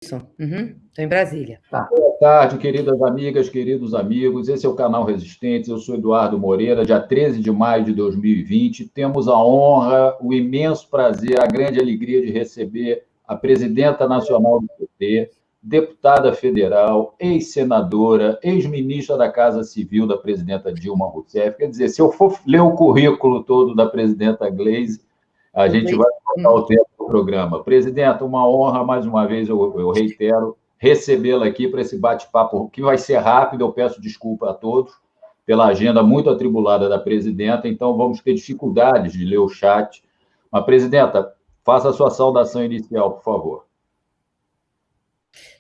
Estou em Brasília. Tá. Boa tarde, queridas amigas, queridos amigos. Esse é o canal Resistentes. Eu sou Eduardo Moreira. Dia 13 de maio de 2020, temos a honra, o imenso prazer, a grande alegria de receber a presidenta nacional do PT, deputada federal, ex-senadora, ex-ministra da Casa Civil da presidenta Dilma Rousseff. Quer dizer, se eu for ler o currículo todo da presidenta Gleisi, a gente vai botar o tempo do programa. Presidenta, uma honra, mais uma vez, eu reitero, recebê-la aqui para esse bate-papo, que vai ser rápido. Eu peço desculpa a todos pela agenda muito atribulada da presidenta, então vamos ter dificuldades de ler o chat. Mas, presidenta, faça a sua saudação inicial, por favor.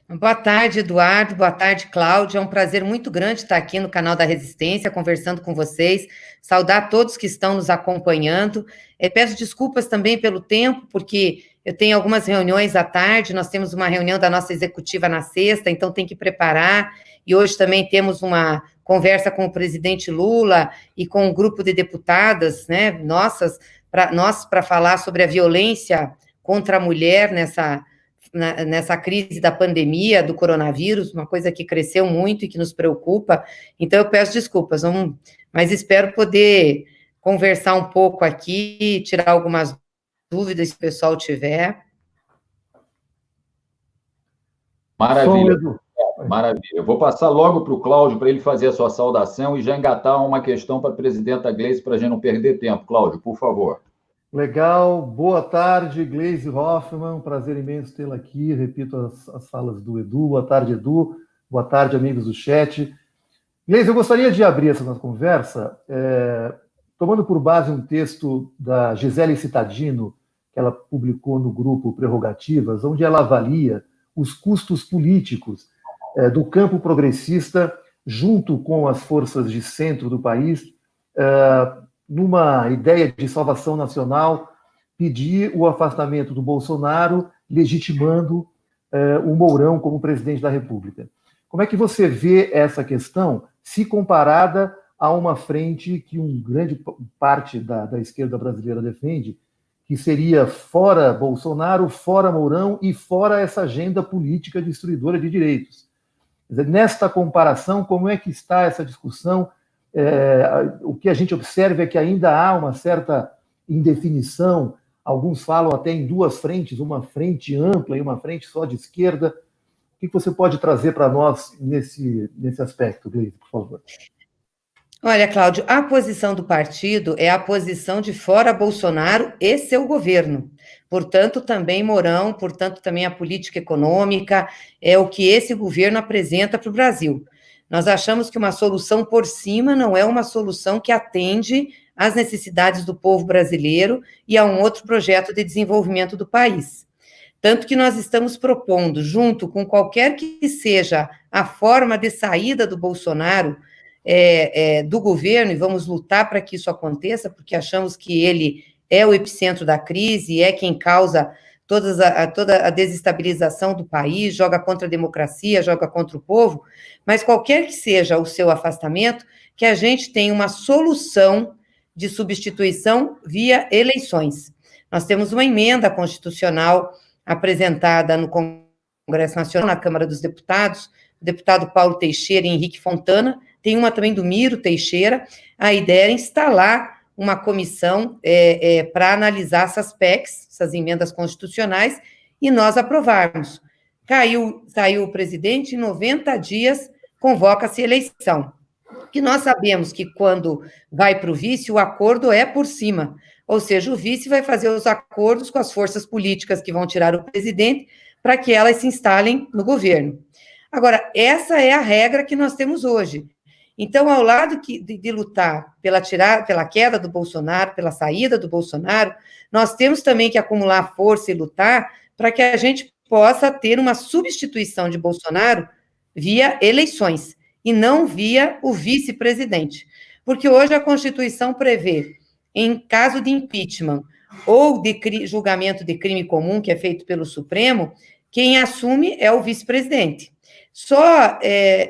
Boa tarde, Eduardo. Boa tarde, Cláudia. É um prazer muito grande estar aqui no canal da Resistência, conversando com vocês. Saudar todos que estão nos acompanhando. Peço desculpas também pelo tempo, porque eu tenho algumas reuniões à tarde. Nós temos uma reunião da nossa executiva na sexta, então tem que preparar. E hoje também temos uma conversa com o presidente Lula e com um grupo de deputadas, né, para falar sobre a violência contra a mulher nessa crise da pandemia, do coronavírus, uma coisa que cresceu muito e que nos preocupa. Então, eu peço desculpas, mas espero poder conversar um pouco aqui, tirar algumas dúvidas se o pessoal tiver. Maravilha, maravilha. Eu vou passar logo para o Cláudio, para ele fazer a sua saudação e já engatar uma questão para a presidenta Gleisi, para a gente não perder tempo. Cláudio, por favor. Legal, boa tarde, Gleisi Hoffmann, prazer imenso tê-la aqui, repito as falas do Edu. Boa tarde, Edu, boa tarde, amigos do chat. Gleisi, eu gostaria de abrir essa nossa conversa tomando por base um texto da Gisele Cittadino, que ela publicou no grupo Prerrogativas, onde ela avalia os custos políticos do campo progressista junto com as forças de centro do país, numa ideia de salvação nacional, pedir o afastamento do Bolsonaro, legitimando o Mourão como presidente da República. Como é que você vê essa questão, se comparada a uma frente que grande parte da esquerda brasileira defende, que seria fora Bolsonaro, fora Mourão e fora essa agenda política destruidora de direitos? Quer dizer, nesta comparação, como é que está essa discussão? O que a gente observa é que ainda há uma certa indefinição. Alguns falam até em duas frentes, uma frente ampla e uma frente só de esquerda. O que você pode trazer para nós nesse aspecto, Gleisi, por favor? Olha, Cláudio, a posição do partido é a posição de fora Bolsonaro e seu governo. Portanto, também Mourão, portanto, também a política econômica, é o que esse governo apresenta para o Brasil. Nós achamos que uma solução por cima não é uma solução que atende às necessidades do povo brasileiro e a um outro projeto de desenvolvimento do país. Tanto que nós estamos propondo, junto com qualquer que seja a forma de saída do Bolsonaro do governo, e vamos lutar para que isso aconteça, porque achamos que ele é o epicentro da crise, é quem causa toda a desestabilização do país, joga contra a democracia, joga contra o povo, mas qualquer que seja o seu afastamento, que a gente tenha uma solução de substituição via eleições. Nós temos uma emenda constitucional apresentada no Congresso Nacional, na Câmara dos Deputados, o deputado Paulo Teixeira e Henrique Fontana, tem uma também do Miro Teixeira. A ideia é instalar uma comissão para analisar essas PECs, essas emendas constitucionais, e nós aprovarmos. Saiu o presidente, em 90 dias convoca-se eleição. Que nós sabemos que quando vai para o vice, o acordo é por cima, ou seja, o vice vai fazer os acordos com as forças políticas que vão tirar o presidente para que elas se instalem no governo. Agora, essa é a regra que nós temos hoje. Então, ao lado de lutar pela queda do Bolsonaro, pela saída do Bolsonaro, nós temos também que acumular força e lutar para que a gente possa ter uma substituição de Bolsonaro via eleições, e não via o vice-presidente. Porque hoje a Constituição prevê, em caso de impeachment ou de julgamento de crime comum, que é feito pelo Supremo, quem assume é o vice-presidente. Só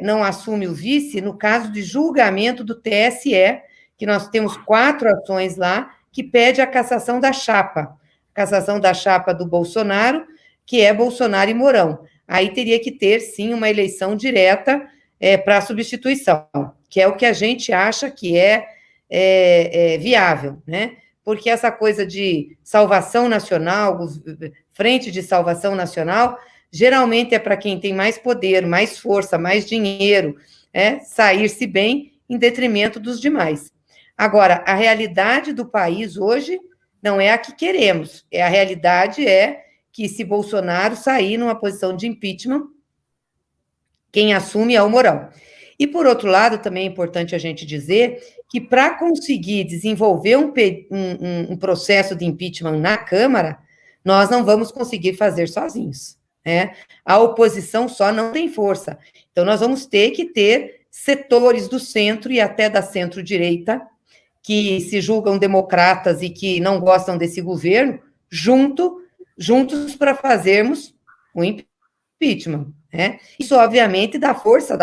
não assume o vice no caso de julgamento do TSE, que nós temos 4 ações lá, que pede a cassação da chapa do Bolsonaro, que é Bolsonaro e Mourão. aí teria que ter, sim, uma eleição direta para substituição, que é o que a gente acha que é viável, né? Porque essa coisa de salvação nacional, frente de salvação nacional, geralmente é para quem tem mais poder, mais força, mais dinheiro, sair-se bem em detrimento dos demais. Agora, a realidade do país hoje não é a que queremos, a realidade é que se Bolsonaro sair numa posição de impeachment, quem assume é o Mourão. E, por outro lado, também é importante a gente dizer que para conseguir desenvolver um processo de impeachment na Câmara, nós não vamos conseguir fazer sozinhos, né? A oposição só não tem força. Então, nós vamos ter que ter setores do centro e até da centro-direita que se julgam democratas e que não gostam desse governo, juntos para fazermos o impeachment, né? Isso, obviamente, dá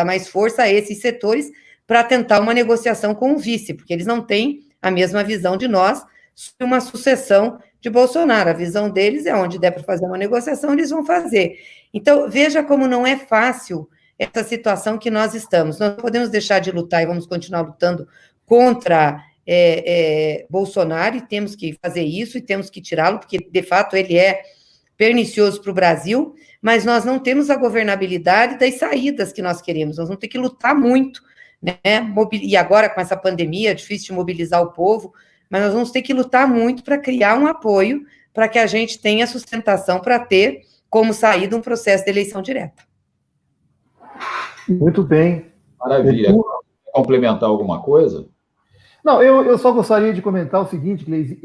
mais força a esses setores para tentar uma negociação com o vice, porque eles não têm a mesma visão de nós sobre uma sucessão de Bolsonaro. A visão deles é onde der para fazer uma negociação, eles vão fazer. Então, veja como não é fácil essa situação que nós estamos. Nós não podemos deixar de lutar e vamos continuar lutando contra Bolsonaro, e temos que fazer isso, e temos que tirá-lo, porque, de fato, ele é pernicioso para o Brasil, mas nós não temos a governabilidade das saídas que nós queremos, nós vamos ter que lutar muito, né? E agora, com essa pandemia, é difícil de mobilizar o povo, mas nós vamos ter que lutar muito para criar um apoio para que a gente tenha sustentação para ter como saída um processo de eleição direta. Muito bem. Maravilha. Quer complementar alguma coisa? Não, eu só gostaria de comentar o seguinte, Gleisi.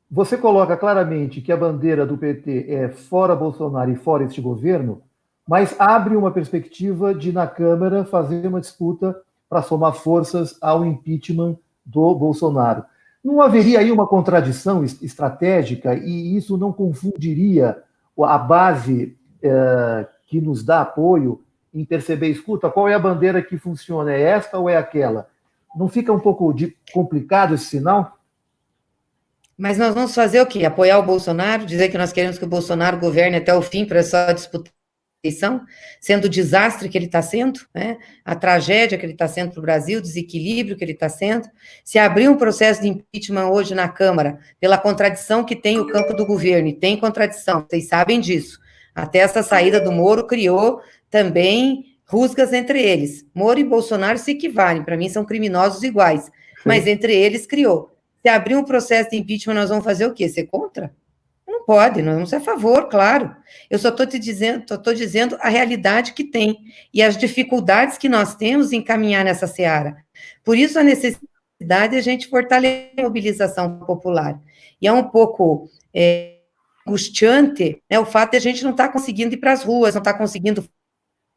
Você coloca claramente que a bandeira do PT é fora Bolsonaro e fora este governo, mas abre uma perspectiva de, na Câmara, fazer uma disputa para somar forças ao impeachment do Bolsonaro. Não haveria aí uma contradição estratégica e isso não confundiria a base que nos dá apoio em perceber, escuta, qual é a bandeira que funciona? É esta ou é aquela? Não fica um pouco complicado esse sinal? Mas nós vamos fazer o quê? Apoiar o Bolsonaro? Dizer que nós queremos que o Bolsonaro governe até o fim para só disputar a eleição? Sendo o desastre que ele está sendo, né? A tragédia que ele está sendo para o Brasil, o desequilíbrio que ele está sendo. Se abrir um processo de impeachment hoje na Câmara, pela contradição que tem o campo do governo, e tem contradição, vocês sabem disso. Até essa saída do Moro criou também rusgas entre eles. Moro e Bolsonaro se equivalem, para mim são criminosos iguais, mas entre eles criou. Se abrir um processo de impeachment, nós vamos fazer o quê? Ser contra? Não pode, nós vamos ser a favor, claro. Eu só estou dizendo a realidade que tem e as dificuldades que nós temos em caminhar nessa seara. Por isso a necessidade de a gente fortalecer a mobilização popular. E é um pouco angustiante, né, o fato de a gente não estar conseguindo ir para as ruas, não estar conseguindo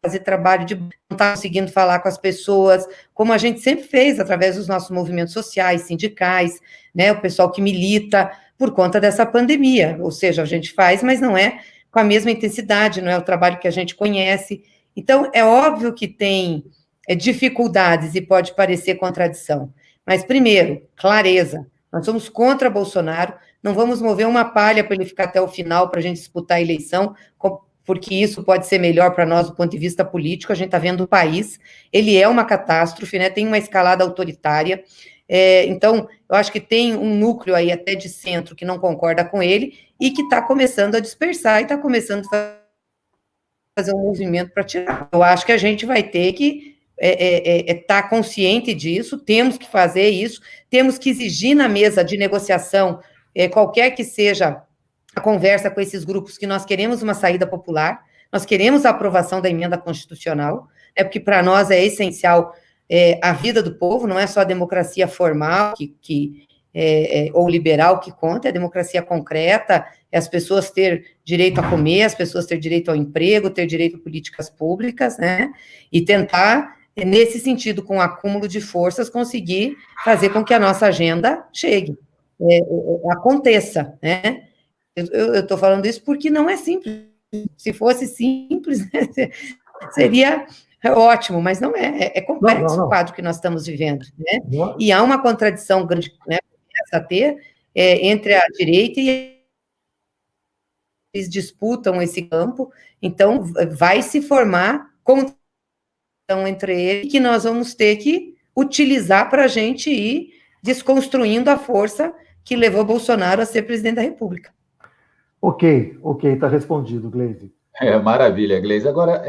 fazer trabalho não está conseguindo falar com as pessoas, como a gente sempre fez, através dos nossos movimentos sociais, sindicais, né, o pessoal que milita, por conta dessa pandemia, ou seja, a gente faz, mas não é com a mesma intensidade, não é o trabalho que a gente conhece. Então, é óbvio que tem dificuldades e pode parecer contradição, mas, primeiro, clareza, nós somos contra Bolsonaro, não vamos mover uma palha para ele ficar até o final, para a gente disputar a eleição, porque isso pode ser melhor para nós do ponto de vista político, a gente está vendo o país, ele é uma catástrofe, né, tem uma escalada autoritária, então, eu acho que tem um núcleo aí até de centro que não concorda com ele e que está começando a dispersar e está começando a fazer um movimento para tirar. Eu acho que a gente vai ter que estar consciente disso, temos que fazer isso, temos que exigir na mesa de negociação, qualquer que seja a conversa com esses grupos, que nós queremos uma saída popular, nós queremos a aprovação da emenda constitucional, porque para nós é essencial a vida do povo, não é só a democracia formal ou liberal que conta, é a democracia concreta, é as pessoas ter direito a comer, as pessoas ter direito ao emprego, ter direito a políticas públicas, né, e tentar, nesse sentido, com o acúmulo de forças, conseguir fazer com que a nossa agenda chegue, aconteça, né. Eu estou falando isso porque não é simples. Se fosse simples, né, seria ótimo, mas não é. É complexo o quadro que nós estamos vivendo, né? E há uma contradição grande, né, a ter entre a direita e eles disputam esse campo, então vai se formar competição entre eles, que nós vamos ter que utilizar para a gente ir desconstruindo a força que levou Bolsonaro a ser presidente da República. Ok, está respondido, Gleisi. Maravilha, Gleisi. Agora,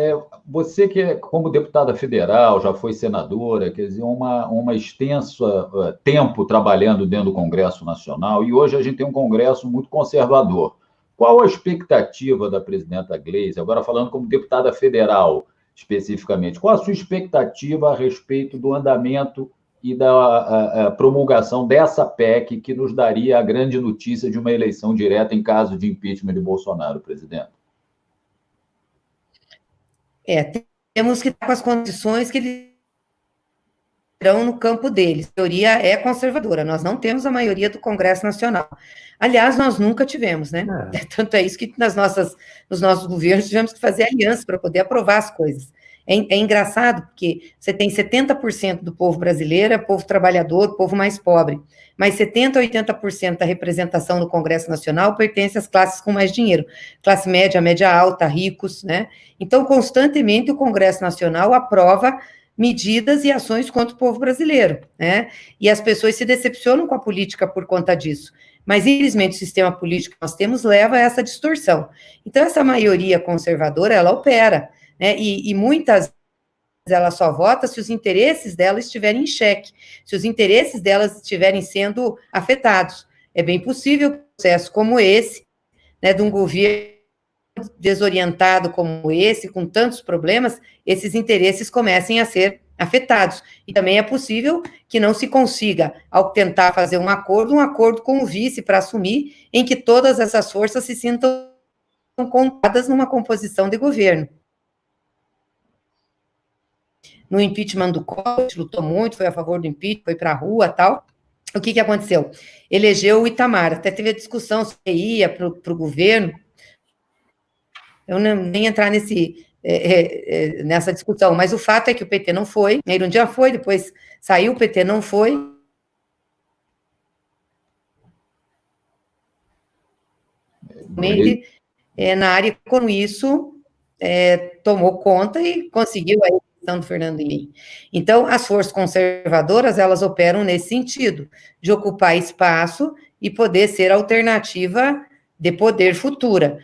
você que, como deputada federal, já foi senadora, quer dizer, uma extensa tempo trabalhando dentro do Congresso Nacional, e hoje a gente tem um Congresso muito conservador. Qual a expectativa da presidenta Gleisi, agora falando como deputada federal, especificamente, qual a sua expectativa a respeito do andamento e da promulgação dessa PEC que nos daria a grande notícia de uma eleição direta em caso de impeachment de Bolsonaro, presidente? Temos que estar com as condições que eles terão no campo deles. A teoria é conservadora, nós não temos a maioria do Congresso Nacional. Aliás, nós nunca tivemos, né? Tanto é isso que nos nossos governos tivemos que fazer aliança para poder aprovar as coisas. É engraçado, porque você tem 70% do povo brasileiro, é povo trabalhador, povo mais pobre, mas 70% a 80% da representação no Congresso Nacional pertence às classes com mais dinheiro, classe média, média alta, ricos, né? Então, constantemente, o Congresso Nacional aprova medidas e ações contra o povo brasileiro, né? E as pessoas se decepcionam com a política por conta disso. Mas, infelizmente, o sistema político que nós temos leva a essa distorção. Então, essa maioria conservadora, ela opera, né? E muitas vezes ela só vota se os interesses dela estiverem em xeque, se os interesses delas estiverem sendo afetados. É bem possível um processo como esse, né, de um governo desorientado como esse, com tantos problemas, esses interesses comecem a ser afetados. E também é possível que não se consiga, ao tentar fazer um acordo com o vice para assumir, em que todas essas forças se sintam contadas numa composição de governo. No impeachment do Collor, lutou muito, foi a favor do impeachment, foi para a rua, tal. O que aconteceu? Elegeu o Itamar, até teve a discussão se ia para o governo. Eu nem entrar nessa discussão, mas o fato é que o PT não foi, ele um dia foi, depois saiu, o PT não foi. Na área, com isso, tomou conta e conseguiu a eleição do Fernando Henrique. Então, as forças conservadoras, elas operam nesse sentido, de ocupar espaço e poder ser alternativa de poder futuro.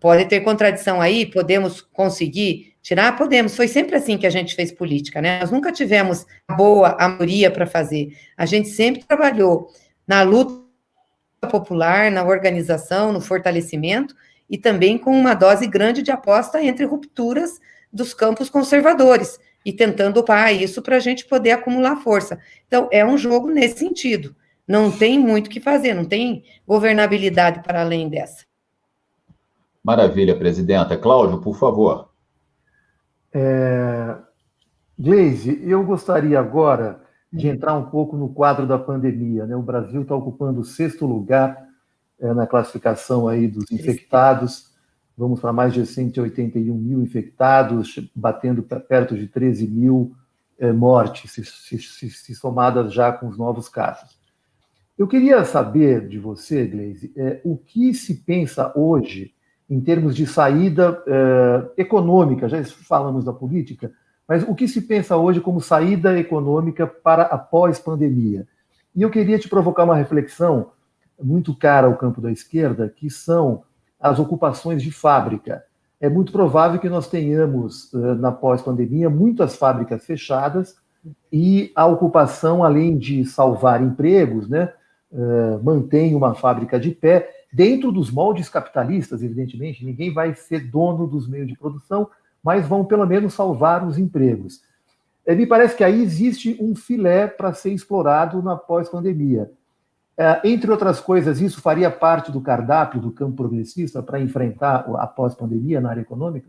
Pode ter contradição aí, podemos conseguir tirar? Podemos, foi sempre assim que a gente fez política, né? Nós nunca tivemos a maioria para fazer, a gente sempre trabalhou na luta popular, na organização, no fortalecimento, e também com uma dose grande de aposta entre rupturas dos campos conservadores, e tentando ocupar isso para a gente poder acumular força. Então, é um jogo nesse sentido, não tem muito o que fazer, não tem governabilidade para além dessa. Maravilha, presidenta. Cláudio, por favor. Gleisi, eu gostaria agora de entrar um pouco no quadro da pandemia, né? O Brasil está ocupando o 6º lugar na classificação aí dos infectados, vamos para mais de 181 mil infectados, batendo perto de 13 mil mortes, se somadas já com os novos casos. Eu queria saber de você, Gleisi, o que se pensa hoje em termos de saída econômica, já falamos da política, mas o que se pensa hoje como saída econômica para a pós-pandemia? E eu queria te provocar uma reflexão muito cara ao campo da esquerda, que são as ocupações de fábrica. É muito provável que nós tenhamos, na pós-pandemia, muitas fábricas fechadas e a ocupação, além de salvar empregos, né, mantém uma fábrica de pé, dentro dos moldes capitalistas, evidentemente, ninguém vai ser dono dos meios de produção, mas vão pelo menos salvar os empregos. Me parece que aí existe um filé para ser explorado na pós-pandemia. Entre outras coisas, isso faria parte do cardápio do campo progressista para enfrentar a pós-pandemia na área econômica?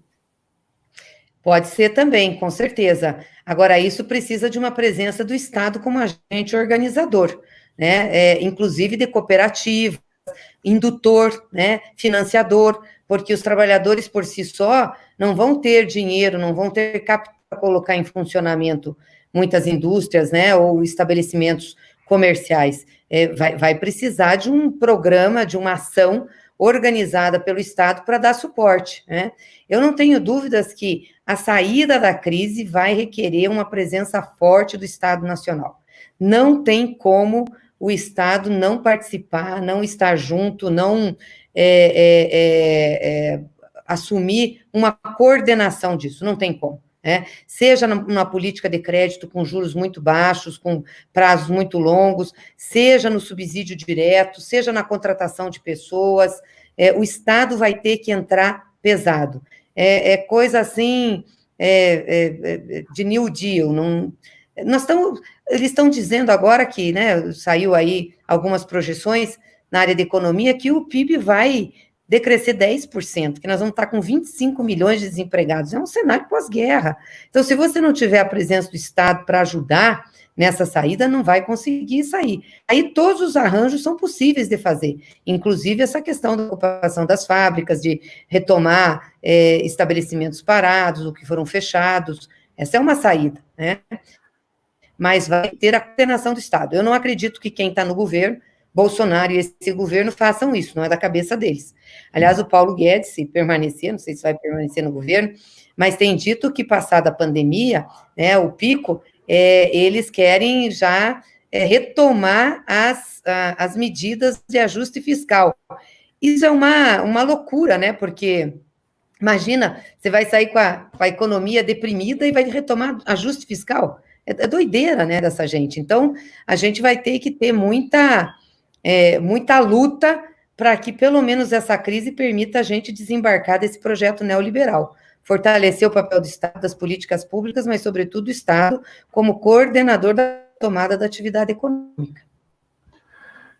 Pode ser também, com certeza. Agora, isso precisa de uma presença do Estado como agente organizador, né? Inclusive de cooperativa, indutor, né, financiador, porque os trabalhadores por si só não vão ter dinheiro, não vão ter capital para colocar em funcionamento muitas indústrias, né, ou estabelecimentos comerciais. Vai precisar de um programa, de uma ação organizada pelo Estado para dar suporte, né? Eu não tenho dúvidas que a saída da crise vai requerer uma presença forte do Estado Nacional. Não tem como o Estado não participar, não estar junto, não assumir uma coordenação disso, não tem como. Seja numa política de crédito com juros muito baixos, com prazos muito longos, seja no subsídio direto, seja na contratação de pessoas, o Estado vai ter que entrar pesado. Coisa assim de New Deal. Eles estão dizendo agora que, né, saiu aí algumas projeções na área de economia que o PIB vai decrescer 10%, que nós vamos estar com 25 milhões de desempregados. É um cenário pós-guerra. Então, se você não tiver a presença do Estado para ajudar nessa saída, não vai conseguir sair. Aí todos os arranjos são possíveis de fazer, inclusive essa questão da ocupação das fábricas, de retomar estabelecimentos parados, ou que foram fechados. Essa é uma saída, né? Mas vai ter a coordenação do Estado. Eu não acredito que quem está no governo, Bolsonaro e esse governo, façam isso, não é da cabeça deles. Aliás, o Paulo Guedes, se permanecer, não sei se vai permanecer no governo, mas tem dito que, passada a pandemia, né, o pico, eles querem já retomar as medidas de ajuste fiscal. Isso é uma loucura, né, porque... Imagina, você vai sair com a economia deprimida e vai retomar ajuste fiscal. É doideira, né, dessa gente. Então, a gente vai ter que ter muita luta para que, pelo menos, essa crise permita a gente desembarcar desse projeto neoliberal. Fortalecer o papel do Estado, das políticas públicas, mas, sobretudo, o Estado como coordenador da tomada da atividade econômica.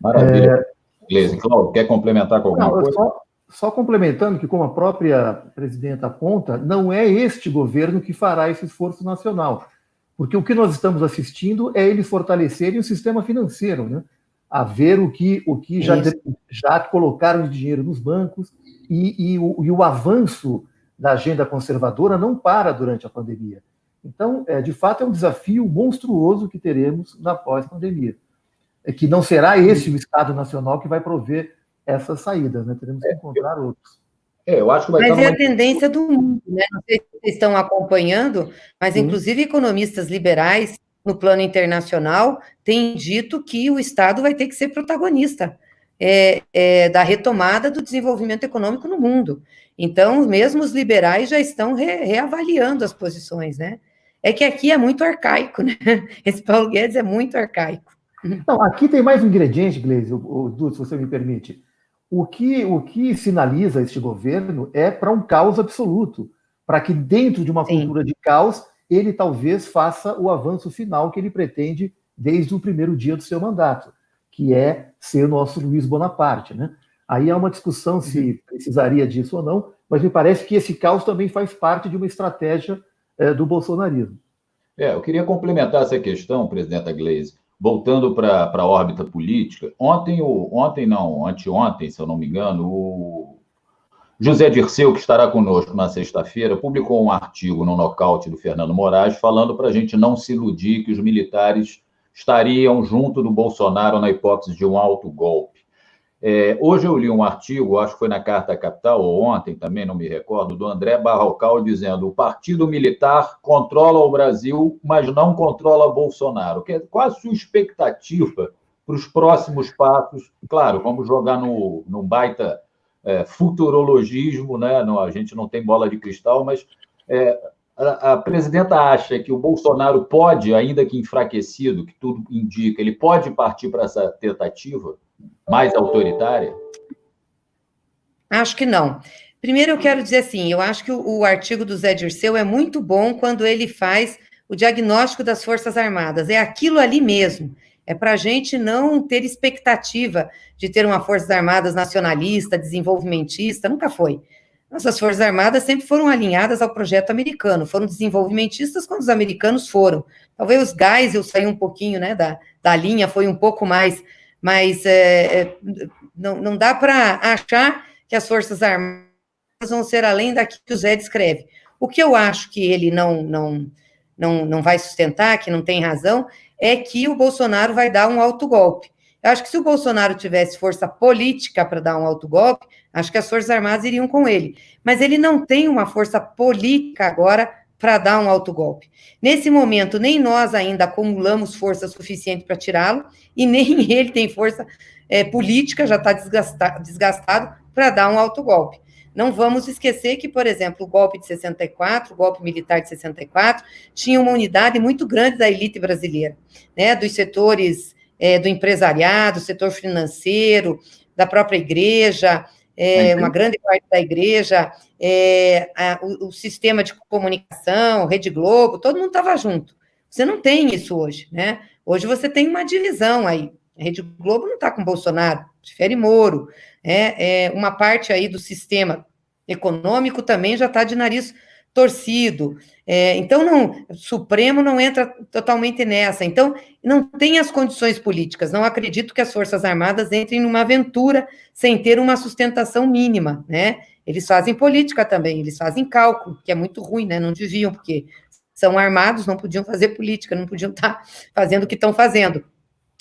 Maravilha. Gleisi, Cláudio, quer complementar com alguma coisa? Só complementando que, como a própria presidenta aponta, não é este governo que fará esse esforço nacional, porque o que nós estamos assistindo é eles fortalecerem o sistema financeiro, né? A ver o que já colocaram de dinheiro nos bancos e o avanço da agenda conservadora não para durante a pandemia. Então, de fato, é um desafio monstruoso que teremos na pós-pandemia. Que não será esse o Estado Nacional que vai prover essas saídas, né? Teremos que encontrar outros. Eu acho que vai mas é a tendência do mundo, né? Não sei se vocês estão acompanhando, mas inclusive economistas liberais no plano internacional têm dito que o Estado vai ter que ser protagonista da retomada do desenvolvimento econômico no mundo. Então, mesmo os liberais já estão reavaliando as posições, né? É que aqui é muito arcaico, né? Esse Paulo Guedes é muito arcaico. Não, aqui tem mais um ingrediente, Gleisi, Du, se você me permite. O que sinaliza este governo é para um caos absoluto, para que dentro de uma cultura de caos, ele talvez faça o avanço final que ele pretende desde o primeiro dia do seu mandato, que é ser o nosso Luiz Bonaparte, né? Aí há uma discussão se precisaria disso ou não, mas me parece que esse caos também faz parte de uma estratégia do bolsonarismo. Eu queria complementar essa questão, presidenta Gleisi, voltando para a órbita política. Anteontem, se eu não me engano, o José Dirceu, que estará conosco na sexta-feira, publicou um artigo no Nocaute do Fernando Moraes, falando para a gente não se iludir que os militares estariam junto do Bolsonaro na hipótese de um autogolpe. Hoje eu li um artigo, acho que foi na Carta Capital, ou ontem também, não me recordo, do André Barrocal, dizendo: o partido militar controla o Brasil, mas não controla Bolsonaro. Qual a sua expectativa para os próximos passos? Claro, vamos jogar num baita futurologismo, né? A gente não tem bola de cristal, mas a presidenta acha que o Bolsonaro pode, ainda que enfraquecido, que tudo indica, ele pode partir para essa tentativa mais autoritária? Acho que não. Primeiro, eu quero dizer assim, eu acho que o artigo do Zé Dirceu é muito bom quando ele faz o diagnóstico das Forças Armadas. É aquilo ali mesmo. É para a gente não ter expectativa de ter uma Forças Armadas nacionalista, desenvolvimentista, nunca foi. Nossas Forças Armadas sempre foram alinhadas ao projeto americano, foram desenvolvimentistas quando os americanos foram. Talvez os Geisel saiu um pouquinho, né, da linha, foi um pouco mais, mas não dá para achar que as Forças Armadas vão ser além daquilo que o Zé descreve. O que eu acho que ele não vai sustentar, que não tem razão, é que o Bolsonaro vai dar um autogolpe. Eu acho que se o Bolsonaro tivesse força política para dar um autogolpe, acho que as Forças Armadas iriam com ele. Mas ele não tem uma força política agora para dar um autogolpe. Nesse momento, nem nós ainda acumulamos força suficiente para tirá-lo, e nem ele tem força política, já está desgastado, para dar um autogolpe. Não vamos esquecer que, por exemplo, o golpe de 64, o golpe militar de 64, tinha uma unidade muito grande da elite brasileira, né, dos setores do empresariado, setor financeiro, da própria igreja, uma grande parte da igreja, o sistema de comunicação, Rede Globo, todo mundo estava junto. Você não tem isso hoje, né? Hoje você tem uma divisão aí. A Rede Globo não está com Bolsonaro, prefere Moro. Uma parte aí do sistema econômico também já está de nariz torcido. Então, o Supremo não entra totalmente nessa. Então, não tem as condições políticas. Não acredito que as Forças Armadas entrem numa aventura sem ter uma sustentação mínima, né? Eles fazem política também, eles fazem cálculo, que é muito ruim, né? Não deviam, porque são armados, não podiam fazer política, não podiam estar fazendo o que estão fazendo.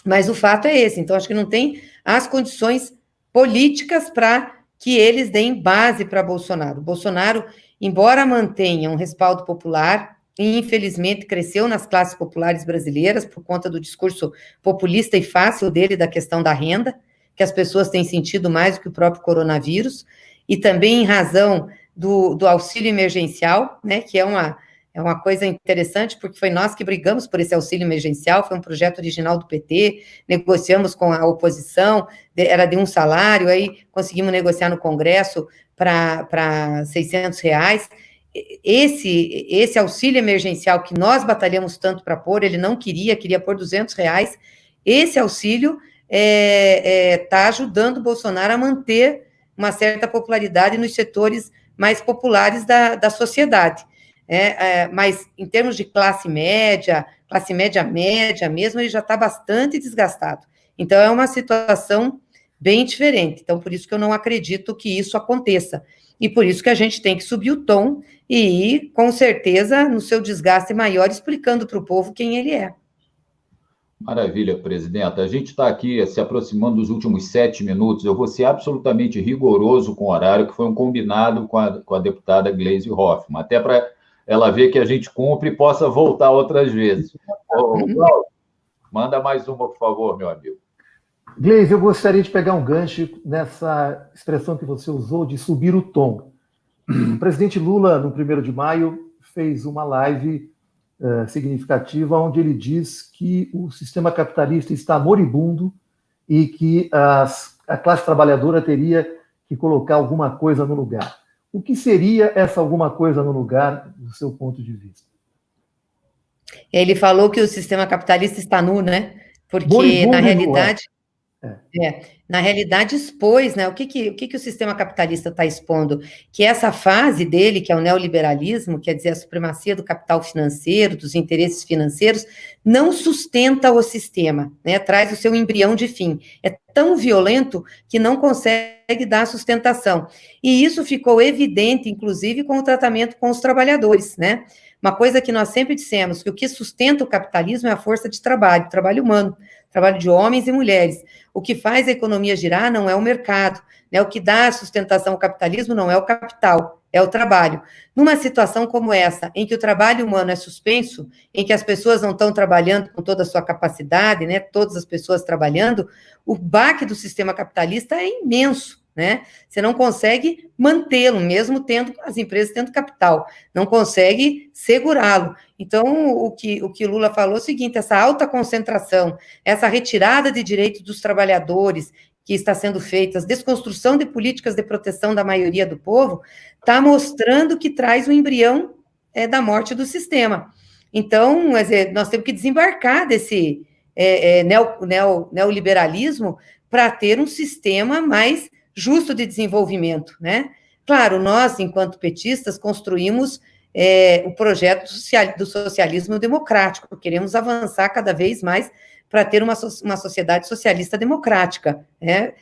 Mas o fato é esse. Então, acho que não tem as condições políticas para que eles deem base para Bolsonaro. Bolsonaro, embora mantenha um respaldo popular, e infelizmente cresceu nas classes populares brasileiras por conta do discurso populista e fácil dele da questão da renda, que as pessoas têm sentido mais do que o próprio coronavírus, e também em razão do auxílio emergencial, né, que é uma coisa interessante, porque foi nós que brigamos por esse auxílio emergencial, foi um projeto original do PT, negociamos com a oposição, era de um salário, aí conseguimos negociar no Congresso para R$600. Esse auxílio emergencial que nós batalhamos tanto para pôr, ele não queria pôr R$200, esse auxílio está ajudando o Bolsonaro a manter uma certa popularidade nos setores mais populares da sociedade. Mas em termos de classe média média mesmo, ele já está bastante desgastado. Então, é uma situação bem diferente. Então, por isso que eu não acredito que isso aconteça. E por isso que a gente tem que subir o tom e ir, com certeza, no seu desgaste maior, explicando para o povo quem ele é. Maravilha, presidenta. A gente está aqui se aproximando dos últimos 7 minutos. Eu vou ser absolutamente rigoroso com o horário, que foi um combinado com a deputada Gleisi Hoffmann, até para ela ver que a gente cumpre e possa voltar outras vezes. Cláudio, manda mais uma, por favor, meu amigo. Gleisi, eu gostaria de pegar um gancho nessa expressão que você usou de subir o tom. O presidente Lula, no 1º de maio, fez uma live significativa, onde ele diz que o sistema capitalista está moribundo e que a classe trabalhadora teria que colocar alguma coisa no lugar. O que seria essa alguma coisa no lugar, do seu ponto de vista? Ele falou que o sistema capitalista está nu, né? Porque, moribundo, na realidade... na realidade, expôs, né? O que o sistema capitalista está expondo? Que essa fase dele, que é o neoliberalismo, quer dizer, a supremacia do capital financeiro, dos interesses financeiros, não sustenta o sistema, né? Traz o seu embrião de fim. É tão violento que não consegue dar sustentação. E isso ficou evidente, inclusive, com o tratamento com os trabalhadores, né? Uma coisa que nós sempre dissemos, que o que sustenta o capitalismo é a força de trabalho humano, trabalho de homens e mulheres. O que faz a economia girar não é o mercado, né? O que dá sustentação ao capitalismo não é o capital, é o trabalho. Numa situação como essa, em que o trabalho humano é suspenso, em que as pessoas não estão trabalhando com toda a sua capacidade, né? Todas as pessoas trabalhando, o baque do sistema capitalista é imenso, né? Você não consegue mantê-lo, mesmo tendo as empresas tendo capital, não consegue segurá-lo. Então, o que Lula falou é o seguinte: essa alta concentração, essa retirada de direitos dos trabalhadores que está sendo feita, a desconstrução de políticas de proteção da maioria do povo, está mostrando que traz o embrião da morte do sistema. Então, nós temos que desembarcar desse neoliberalismo para ter um sistema mais justo de desenvolvimento, né? Claro, nós, enquanto petistas, construímos o projeto do socialismo democrático, queremos avançar cada vez mais para ter uma sociedade socialista democrática, né?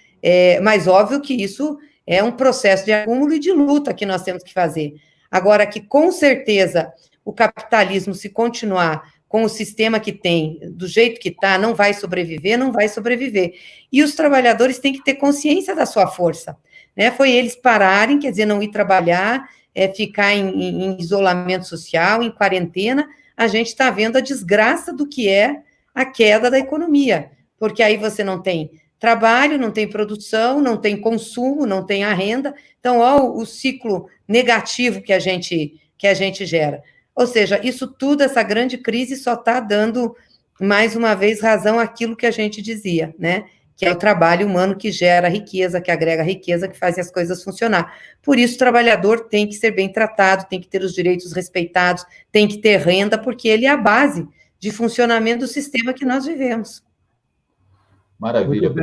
Mas óbvio que isso é um processo de acúmulo e de luta que nós temos que fazer. Agora, que com certeza o capitalismo, se continuar com o sistema que tem, do jeito que está, não vai sobreviver, não vai sobreviver. E os trabalhadores têm que ter consciência da sua força, né? Foi eles pararem, quer dizer, não ir trabalhar, ficar em isolamento social, em quarentena. A gente está vendo a desgraça do que é a queda da economia, porque aí você não tem trabalho, não tem produção, não tem consumo, não tem a renda. Então, olha o ciclo negativo que a gente gera. Ou seja, isso tudo, essa grande crise só está dando, mais uma vez, razão àquilo que a gente dizia, né? Que é o trabalho humano que gera riqueza, que agrega riqueza, que faz as coisas funcionar. Por isso, o trabalhador tem que ser bem tratado, tem que ter os direitos respeitados, tem que ter renda, porque ele é a base de funcionamento do sistema que nós vivemos. Maravilha.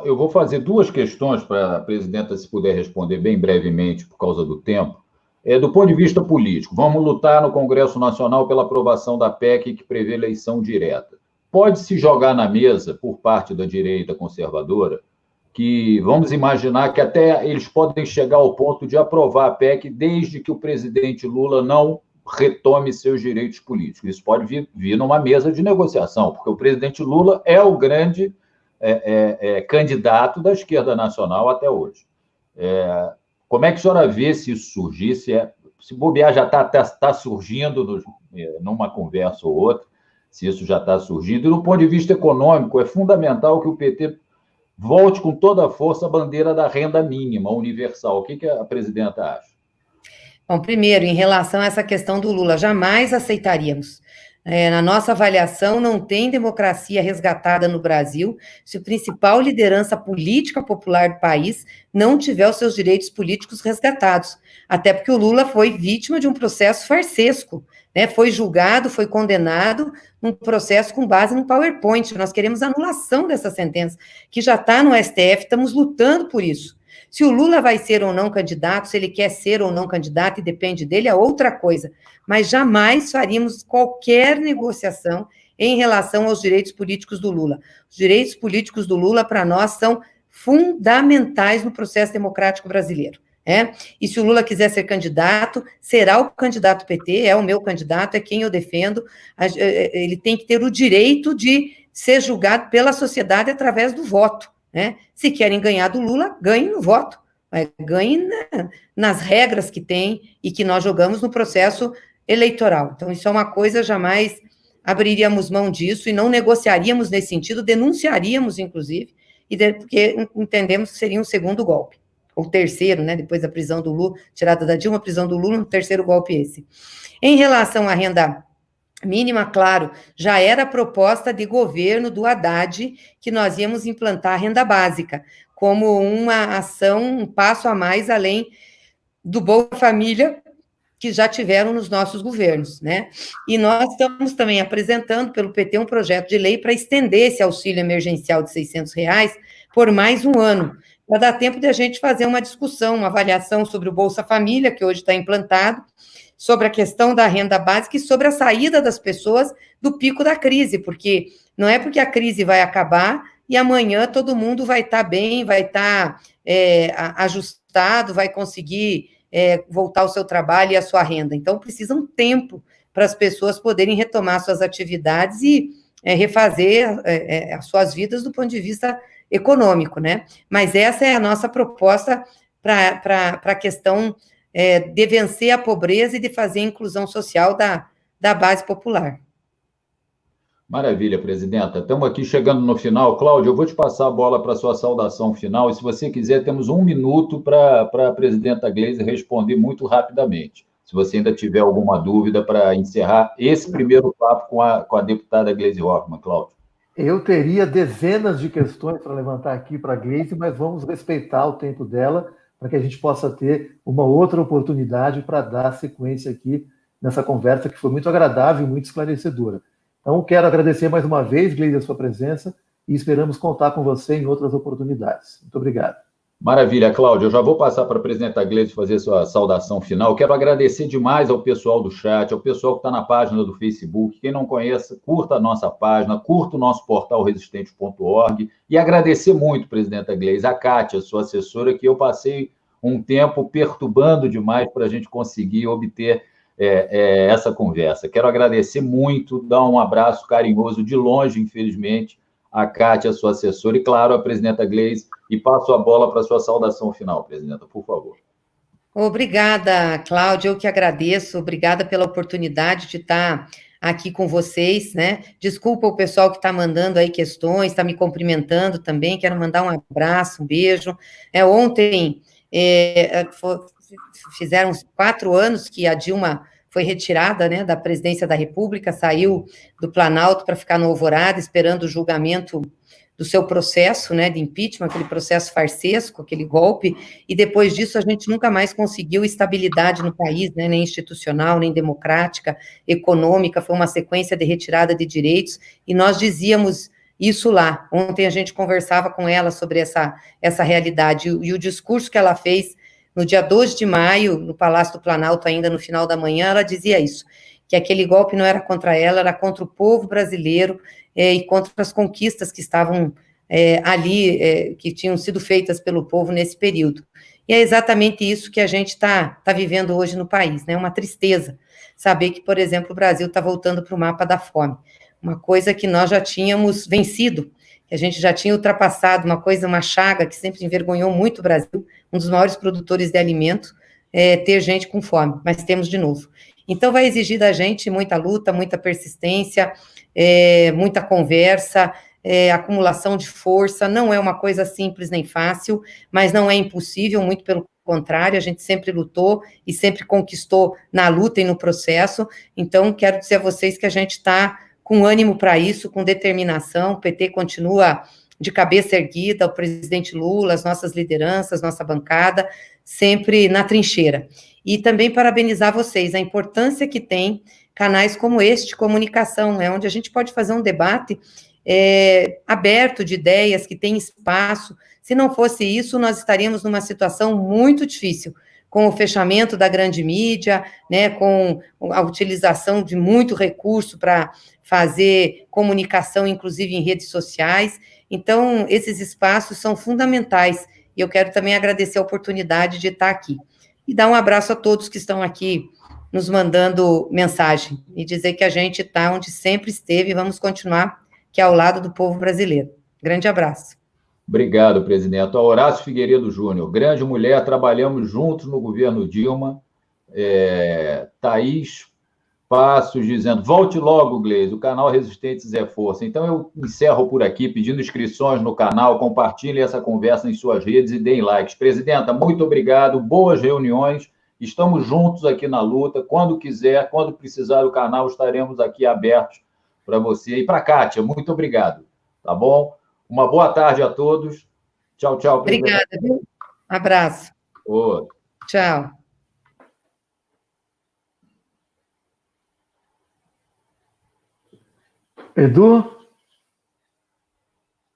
Eu vou fazer duas questões para a presidenta, se puder responder bem brevemente, por causa do tempo. Do ponto de vista político, vamos lutar no Congresso Nacional pela aprovação da PEC que prevê eleição direta. Pode-se jogar na mesa, por parte da direita conservadora, que vamos imaginar que até eles podem chegar ao ponto de aprovar a PEC desde que o presidente Lula não retome seus direitos políticos. Isso pode vir numa mesa de negociação, porque o presidente Lula é o grande candidato da esquerda nacional até hoje. Como é que a senhora vê se isso surgir? Se bobear já está surgindo numa conversa ou outra, se isso já está surgindo. E do ponto de vista econômico, é fundamental que o PT volte com toda a força a bandeira da renda mínima universal. O que a presidenta acha? Bom, primeiro, em relação a essa questão do Lula, jamais aceitaríamos. Na nossa avaliação, não tem democracia resgatada no Brasil se a principal liderança política popular do país não tiver os seus direitos políticos resgatados. Até porque o Lula foi vítima de um processo farsesco, né? Foi julgado, foi condenado num processo com base no PowerPoint. Nós queremos a anulação dessa sentença, que já está no STF, estamos lutando por isso. Se o Lula vai ser ou não candidato, se ele quer ser ou não candidato, e depende dele, é outra coisa. Mas jamais faríamos qualquer negociação em relação aos direitos políticos do Lula. Os direitos políticos do Lula, para nós, são fundamentais no processo democrático brasileiro. E se o Lula quiser ser candidato, será o candidato PT, é o meu candidato, é quem eu defendo. Ele tem que ter o direito de ser julgado pela sociedade através do voto. Se querem ganhar do Lula, ganhem no voto, ganhem nas regras que tem e que nós jogamos no processo eleitoral. Então, isso é uma coisa, jamais abriríamos mão disso e não negociaríamos nesse sentido, denunciaríamos, inclusive, porque entendemos que seria um segundo golpe, ou terceiro, depois da prisão do Lula, tirada da Dilma, prisão do Lula, um terceiro golpe esse. Em relação à renda mínima, claro, já era a proposta de governo do Haddad que nós íamos implantar a renda básica, como uma ação, um passo a mais além do Bolsa Família, que já tiveram nos nossos governos, E nós estamos também apresentando pelo PT um projeto de lei para estender esse auxílio emergencial de R$600 por mais um ano, para dar tempo de a gente fazer uma discussão, uma avaliação sobre o Bolsa Família, que hoje está implantado, sobre a questão da renda básica e sobre a saída das pessoas do pico da crise, porque não é porque a crise vai acabar e amanhã todo mundo vai estar bem, vai estar ajustado, vai conseguir voltar ao seu trabalho e à sua renda. Então, precisa um tempo para as pessoas poderem retomar suas atividades e refazer as suas vidas do ponto de vista econômico, Mas essa é a nossa proposta para a questão de vencer a pobreza e de fazer a inclusão social da base popular. Maravilha, presidenta. Estamos aqui chegando no final. Cláudia, eu vou te passar a bola para a sua saudação final, e se você quiser, temos 1 minuto para a presidenta Gleisi responder muito rapidamente, se você ainda tiver alguma dúvida para encerrar esse primeiro papo com a deputada Gleisi Hoffmann. Cláudia. Eu teria dezenas de questões para levantar aqui para a Gleisi, mas vamos respeitar o tempo dela, para que a gente possa ter uma outra oportunidade para dar sequência aqui nessa conversa que foi muito agradável e muito esclarecedora. Então, quero agradecer mais uma vez, Gleisi, a sua presença e esperamos contar com você em outras oportunidades. Muito obrigado. Maravilha, Cláudia. Eu já vou passar para a presidenta Gleisi fazer sua saudação final. Quero agradecer demais ao pessoal do chat, ao pessoal que está na página do Facebook. Quem não conhece, curta a nossa página, curta o nosso portal resistente.org e agradecer muito, presidenta Gleisi, a Kátia, sua assessora, que eu passei um tempo perturbando demais para a gente conseguir obter essa conversa. Quero agradecer muito, dar um abraço carinhoso de longe, infelizmente, a Kátia, sua assessora, e, claro, a presidenta Gleisi, e passo a bola para a sua saudação final, presidenta, por favor. Obrigada, Cláudia, eu que agradeço, obrigada pela oportunidade de estar aqui com vocês, né? Desculpa o pessoal que está mandando aí questões, está me cumprimentando também, quero mandar um abraço, um beijo. Ontem fizeram 4 anos que a Dilma foi retirada, né, da presidência da República, saiu do Planalto para ficar no Alvorada, esperando o julgamento do seu processo, né, de impeachment, aquele processo farsesco, aquele golpe, e depois disso a gente nunca mais conseguiu estabilidade no país, né, nem institucional, nem democrática, econômica, foi uma sequência de retirada de direitos, e nós dizíamos isso lá. Ontem a gente conversava com ela sobre essa realidade, e o discurso que ela fez no dia 2 de maio, no Palácio do Planalto, ainda no final da manhã, ela dizia isso, que aquele golpe não era contra ela, era contra o povo brasileiro, e contra as conquistas que estavam ali, que tinham sido feitas pelo povo nesse período. E é exatamente isso que a gente está vivendo hoje no país, né? Uma tristeza saber que, por exemplo, o Brasil está voltando para o mapa da fome, uma coisa que nós já tínhamos vencido, que a gente já tinha ultrapassado, uma chaga que sempre envergonhou muito o Brasil, um dos maiores produtores de alimento, ter gente com fome, mas temos de novo. Então, vai exigir da gente muita luta, muita persistência, muita conversa, acumulação de força, não é uma coisa simples nem fácil, mas não é impossível, muito pelo contrário, a gente sempre lutou e sempre conquistou na luta e no processo, então, quero dizer a vocês que a gente está com ânimo para isso, com determinação, o PT continua de cabeça erguida, o presidente Lula, as nossas lideranças, nossa bancada, sempre na trincheira. E também parabenizar vocês, a importância que tem canais como este, comunicação, onde a gente pode fazer um debate aberto de ideias, que tem espaço. Se não fosse isso, nós estaríamos numa situação muito difícil, com o fechamento da grande mídia, né, com a utilização de muito recurso para fazer comunicação, inclusive em redes sociais. Então, esses espaços são fundamentais, e eu quero também agradecer a oportunidade de estar aqui. E dar um abraço a todos que estão aqui nos mandando mensagem, e dizer que a gente está onde sempre esteve, e vamos continuar, que é ao lado do povo brasileiro. Grande abraço. Obrigado, presidente. Horácio Figueiredo Júnior, grande mulher, trabalhamos juntos no governo Dilma. Thaís Passos dizendo, volte logo, Gleisi, o canal Resistentes é Força. Então, eu encerro por aqui, pedindo inscrições no canal, compartilhem essa conversa em suas redes e deem likes. Presidenta, muito obrigado, boas reuniões, estamos juntos aqui na luta, quando quiser, quando precisar do canal, estaremos aqui abertos para você. E para a Kátia, muito obrigado, tá bom? Uma boa tarde a todos. Tchau, tchau, presidente. Obrigada, viu? Abraço. Oi. Tchau. Edu?